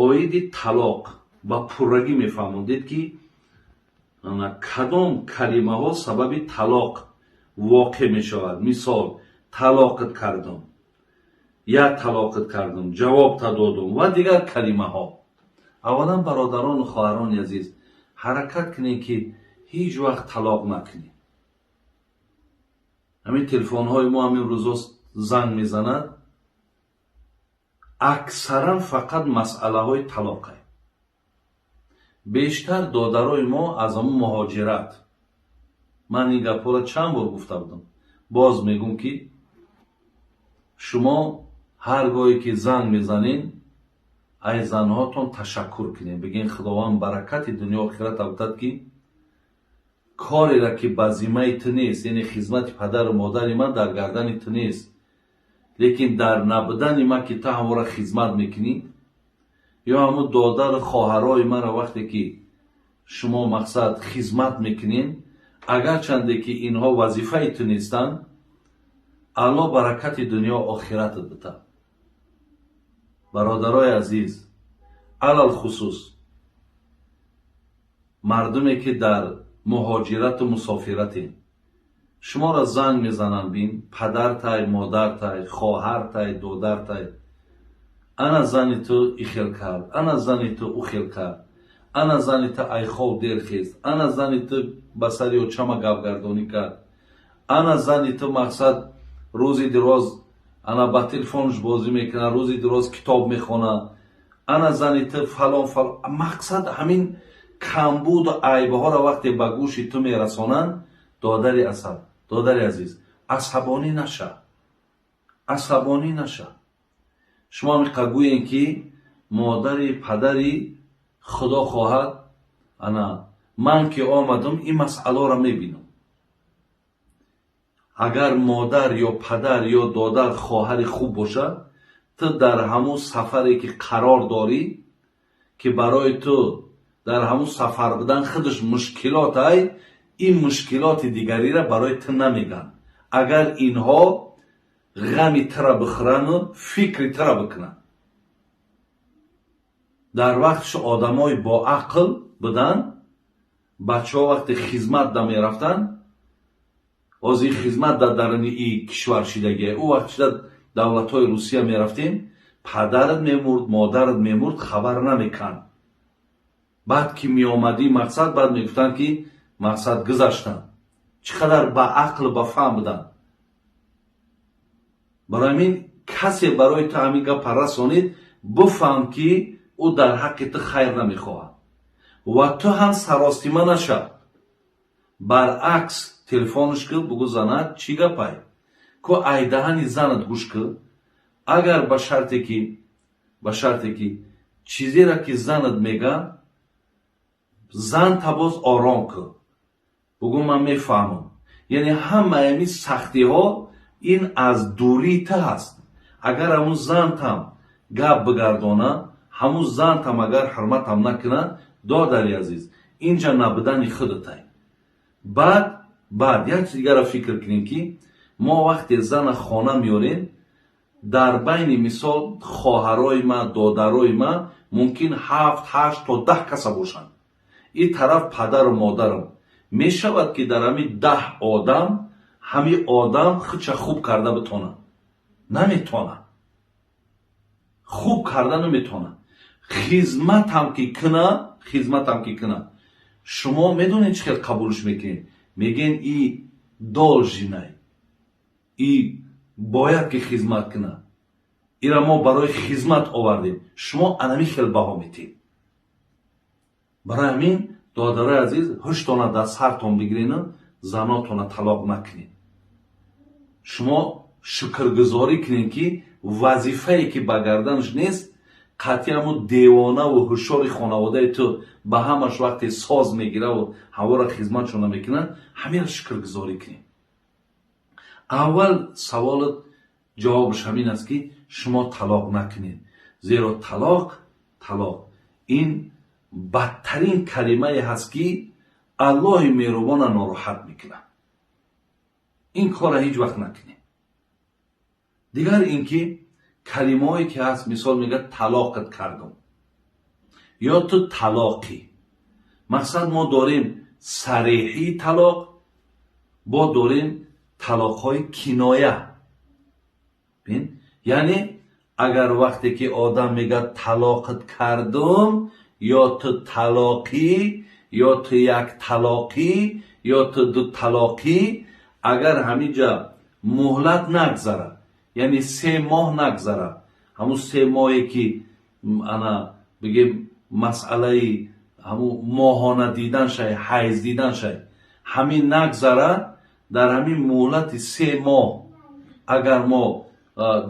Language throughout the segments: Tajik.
оиди талоқ ба пуррагӣ мефаҳмондед ки кадом калимаҳо сабаби талоқ воқеъ мешавад. мисол талоқат кардам, я талоқат кардам, ҷавобта додам ва дигар калимаҳо. аввалан бародарону хоҳарони азиз, ҳаракат кунед ки ҳеҷ вақт талоқ накунед. ҳамин телефонҳои мо ҳамин рӯзо занг мезанад, аксаран фақат масъалаҳои талоқе. бештар додарои мо аз ҳамун муҳоҷират. ман ин гапҳоро чанд бор гуфта будам, боз мегӯм ки шумо ҳар гоҳе ки занг мезанед, ай занҳотон ташаккур кунед, бигӯед худованд баракати дунё охират абтад ки кореро ки ба зиммаи ту нест, яъне хизмати падару модари ман дар гардани ту нест, лекин дар набудани ман ки ту ҳамора хизмат мекунӣ, ё ҳамун додару хоҳарои манро вақте ки шумо мақсад хизмат мекунед, агарчанде ки инҳо вазифаи ту нестанд, алло баракати дунё охиратат битад. бародарои азиз, алал хусус мардуме ки дар муҳоҷирату мусофиратем, шуморо занг мезананд, бин падартай, модартай, хоҳартай, додартай, ана зани ту ихел кард, ана зани ту ухел кард, ана зани ту айхов дер хест, ана зани ту ба сари очама гапгардонӣ кард, ана зани ту мақсад рӯзи дироз ана ба телефонш бозӣ мекунад, рӯзи дироз китоб мехонад, ана зани ту фалон фалон. мақсад ҳамин камбуду айбҳоро вақте ба гӯши ту мерасонанд, додари азиз, асабонӣ наша, асабонӣ наша. шумо ҳамиқа гӯед ки модари падари худо хоҳад, ана ман ки омадам ин масъаларо мебинам. агар модар ё падар ё додар хоҳари хуб бошад, ту дар ҳамун сафаре ки қарор дорӣ, ки барои ту дар ҳамун сафар будан худаш мушкилот ай, ин мушкилоти дигариро барои ту намегӯянд. агар инҳо ғами туро бихӯрану фикри туро бикунанд. дар вақташ одамои боақл буданд, бачаҳо вақте хизмат да мерафтанд, ҳозир хизмат дар даруни и кишвар шидагӣ, ӯ вақт шуда давлатҳои русия мерафтем, падарат мемурд, модарат мемурд, хабар намеканд. баъд ки меомадӣ мақсад, баъд мегуфтанд ки мақсад гузаштанд. чӣ қадар ба ақл ба фаҳм буданд. барои ҳамин касе барои ту ҳамин гапа расонид, бифаҳм ки ӯ дар ҳаққи ту хайр намехоҳад ва ту ҳам саростима наша. баръакс телефонш кӯ бугӯ занад, чӣ гапай, ку ай даҳани занат гӯш кӯ. агар ба шарте ки чизеро ки занат мега, занта боз ором кӯ, бугӯ ман мефаҳмам. яъне ҳамаи ҳамин сахтиҳо ин аз дурии ту ҳаст. агар ҳамун зантам гап бигардона, ҳамун зантам агар ҳурматам накуна, додари азиз, инҷа набудани худатай. баъд як чиз дигаро фикр кунем ки мо вақте зана хона меорем, дар байни мисол хоҳарои ма, додарои ма мумкин 7, 8 то 10 каса бошанд. ин тараф падару модарам. мешавад ки дар ҳамин 10 одам ҳамин одам худша хуб карда битонад? наметонад. хуб карда наметонад. хизматам ки куна, шумо медонед чӣ хел қабулш мекунед? мегӯед и должинай, и бояд ки хизмат куна, ира мо барои хизмат овардем. шумо анами хел баҳо метиҳед. барои ҳамин додарои азиз, ҳуштона дар сартон бигирену занотона талоқ накунед. шумо шукргузорӣ кунед ки вазифае ки ба гарданаш нест, қатъи ҳамун девонаву ҳушёри хонаводаи ту ба ҳамаш вақте соз мегираву ҳавора хизматшона мекунад, ҳамеро шукргузорӣ кунед. аввал саволат ҷавобаш ҳамин аст ки шумо талоқ накунед. зеро талоқ ин бадтарин калимае ҳаст ки аллоҳи меҳрубона нороҳат мекунад. ин корро ҳеҷ вақт накунед. дигар ин ки калимаҳое ки ҳаст, мисол мегӯяд талоқат кардам. یا تو طلاقی. مقصد ما داریم صریحی طلاق، با داریم طلاق های کنایه. بین یعنی اگر وقتی که آدم میگه طلاقت کردم، یا تو طلاقی، یا تو یک طلاقی، یا تو دو طلاقی، اگر همینجا مهلت نگذره، یعنی 3 ماه نگذره، همون 3 ماهی که انا بگیم مسئله همون ماهانه دیدن شای، حیض دیدن شای، همین نگذره، در همین مهلت 3 ماه اگر ما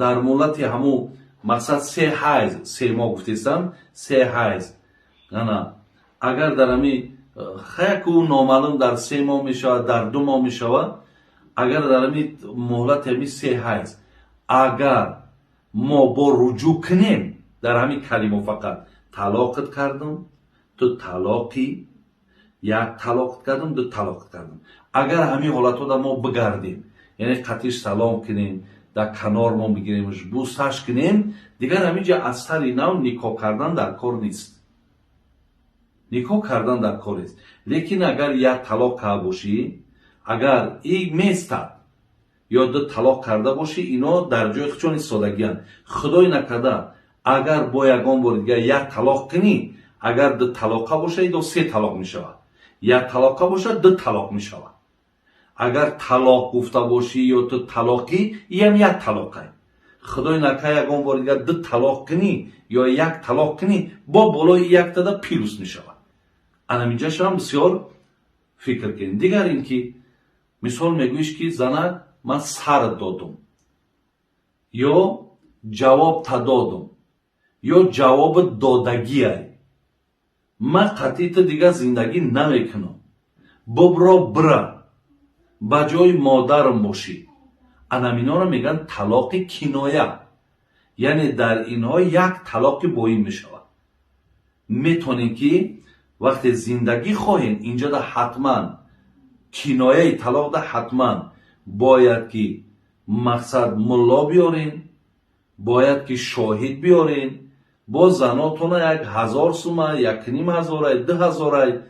در مهلت همون مقصد 3 حیض، 3 ماه گفتیستم 3 حیض، اگر در همین خیلی نامعلوم در 3 ماه میشود، در 2 ماه میشود، اگر در همین مهلت همین 3 حیض اگر ما با رجوع کنیم در همین کلمه فقط طلاقت کردم، تو طلاقی، یک طلاقت کردم، دو طلاقت کردم، اگر همین حالت ها ما بگردیم، یعنی قطعش سلام کنیم، در کنار ما بگیریمش، بوسش کنیم، دیگر همینجا از سر نو نکاح کردن در کار نیست. نکاح کردن در کار نیست. لیکن اگر یک طلاق کرده باشی، اگر این میستد یا دو طلاق کرده باشی، اینا در جای خودشون ایستادگی‌اند. خدای نکرده اگر با یگان بار دیگه یک طلاق کنی، اگر دو طلاق باشه، دو 3 طلاق میشود، یک طلاق باشه 2 طلاق میشود. اگر طلاق گفته باشی یا تو طلاقی، این یک طلاقه. خدای نکرده یگان بار دیگه 2 طلاق کنی یا 1 طلاق کنی، با بالای 1 تا پیروز میشود. انا اینجا هم بسیار فکر کنید. دیگر اینکه مثال میگویش که زنه من سر دادم، یا جواب تا دادم، یا جواب دادگی ای، من قطعی تا دیگه زندگی نمیکنم، ببرا برا، بجای مادرم باشی. انامینا رو میگن طلاق کنایه، یعنی در اینها یک طلاق باید میشود. میتونین که وقتی زندگی خواهین، اینجا دا حتما کنایه طلاق دا حتما باید که مقصد ملا بیارین، باید که شاهد بیارین، با زناتون 1000 سومه، 1500، 2000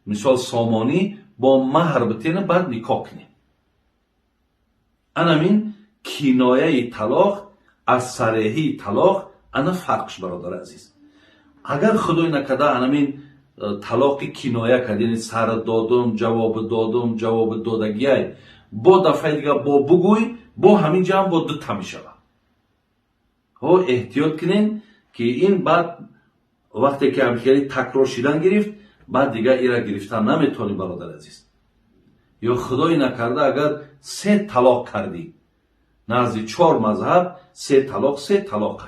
مثال سامانی با مهر بتین، بعد نکاح کنین. انامین کنایه طلاق از صریحی طلاق انا فرقش برادر عزیز. اگر خدای نکرده انامین طلاق کنایه کرد، یعنی سر دادم، جواب دادم، جواب دادگی، با دفعه دیگه با بگوی، با همین جا هم با 2 تا میشود. ها احتیاط کنین که این بعد وقتی که همخیلی تکرار شدن گرفت، بعد دیگه ایره گرفتن نمیتونی برادر عزیز. یا خدای نکرده اگر 3 طلاق کردی، نزد 4 مذهب 3 طلاق 3 طلاق